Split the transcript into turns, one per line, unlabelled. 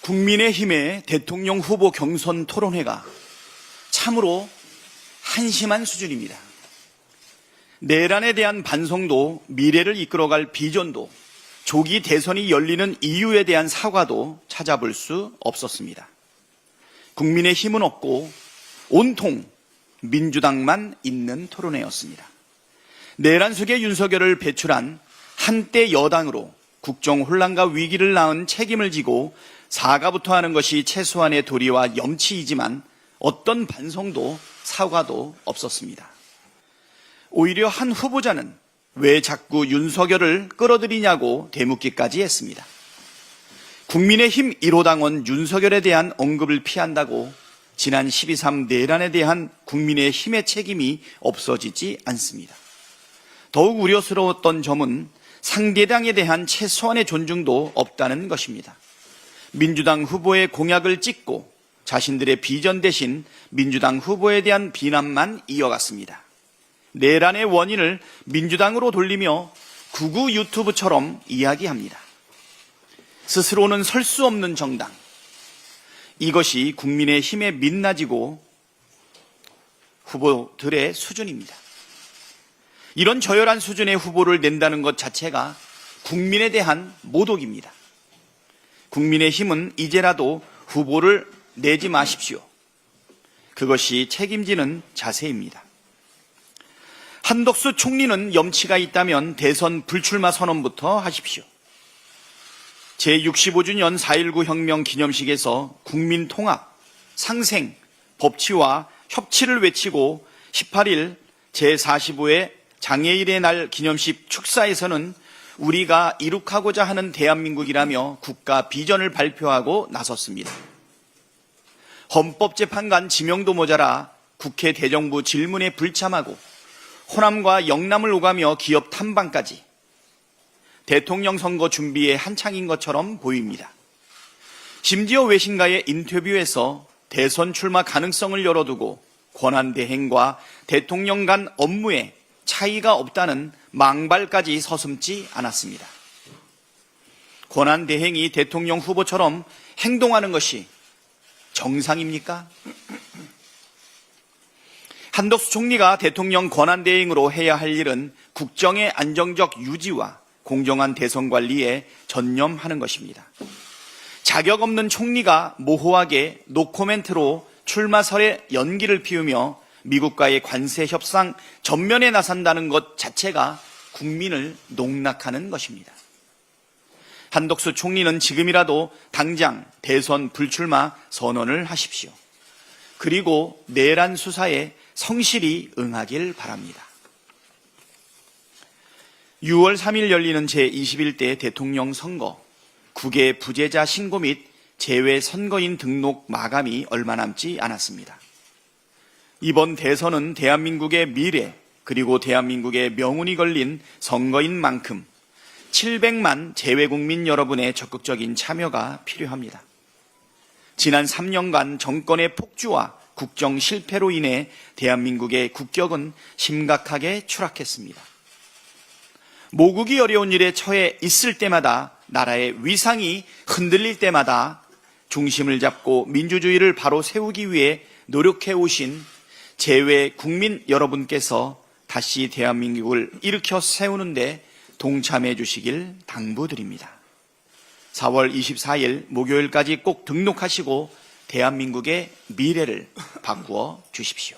국민의힘의 대통령 후보 경선 토론회가 참으로 한심한 수준입니다. 내란에 대한 반성도, 미래를 이끌어갈 비전도, 조기 대선이 열리는 이유에 대한 사과도 찾아볼 수 없었습니다. 국민의힘은 없고 온통 민주당만 있는 토론회였습니다. 내란 속에 윤석열을 배출한 한때 여당으로 국정 혼란과 위기를 낳은 책임을 지고 사과부터 하는 것이 최소한의 도리와 염치이지만 어떤 반성도 사과도 없었습니다. 오히려 한 후보자는 왜 자꾸 윤석열을 끌어들이냐고 되묻기까지 했습니다. 국민의힘 1호당원 윤석열에 대한 언급을 피한다고 지난 12.3 내란에 대한 국민의힘의 책임이 없어지지 않습니다. 더욱 우려스러웠던 점은 상대당에 대한 최소한의 존중도 없다는 것입니다. 민주당 후보의 공약을 찍고 자신들의 비전 대신 민주당 후보에 대한 비난만 이어갔습니다. 내란의 원인을 민주당으로 돌리며 극우 유튜브처럼 이야기합니다. 스스로는 설 수 없는 정당. 이것이 국민의힘의 민낯이고 후보들의 수준입니다. 이런 저열한 수준의 후보를 낸다는 것 자체가 국민에 대한 모독입니다. 국민의힘은 이제라도 후보를 내지 마십시오. 그것이 책임지는 자세입니다. 한덕수 총리는 염치가 있다면 대선 불출마 선언부터 하십시오. 제65주년 4.19 혁명 기념식에서 국민 통합, 상생, 법치와 협치를 외치고 18일 제45회 장애일의 날 기념식 축사에서는 우리가 이룩하고자 하는 대한민국이라며 국가 비전을 발표하고 나섰습니다. 헌법재판관 지명도 모자라 국회 대정부 질문에 불참하고 호남과 영남을 오가며 기업 탐방까지 대통령 선거 준비에 한창인 것처럼 보입니다. 심지어 외신과의 인터뷰에서 대선 출마 가능성을 열어두고 권한대행과 대통령 간 업무에 차이가 없다는 망발까지 서슴지 않았습니다. 권한대행이 대통령 후보처럼 행동하는 것이 정상입니까? 한덕수 총리가 대통령 권한대행으로 해야 할 일은 국정의 안정적 유지와 공정한 대선 관리에 전념하는 것입니다. 자격 없는 총리가 모호하게 노코멘트로 출마설에 연기를 피우며 미국과의 관세 협상 전면에 나선다는 것 자체가 국민을 농락하는 것입니다. 한덕수 총리는 지금이라도 당장 대선 불출마 선언을 하십시오. 그리고 내란 수사에 성실히 응하길 바랍니다. 6월 3일 열리는 제21대 대통령 선거, 국외 부재자 신고 및 제외 선거인 등록 마감이 얼마 남지 않았습니다. 이번 대선은 대한민국의 미래 그리고 대한민국의 명운이 걸린 선거인 만큼 700만 재외국민 여러분의 적극적인 참여가 필요합니다. 지난 3년간 정권의 폭주와 국정 실패로 인해 대한민국의 국격은 심각하게 추락했습니다. 모국이 어려운 일에 처해 있을 때마다 나라의 위상이 흔들릴 때마다 중심을 잡고 민주주의를 바로 세우기 위해 노력해 오신 재외 국민 여러분께서 다시 대한민국을 일으켜 세우는데 동참해 주시길 당부드립니다. 4월 24일 목요일까지 꼭 등록하시고 대한민국의 미래를 바꾸어 주십시오.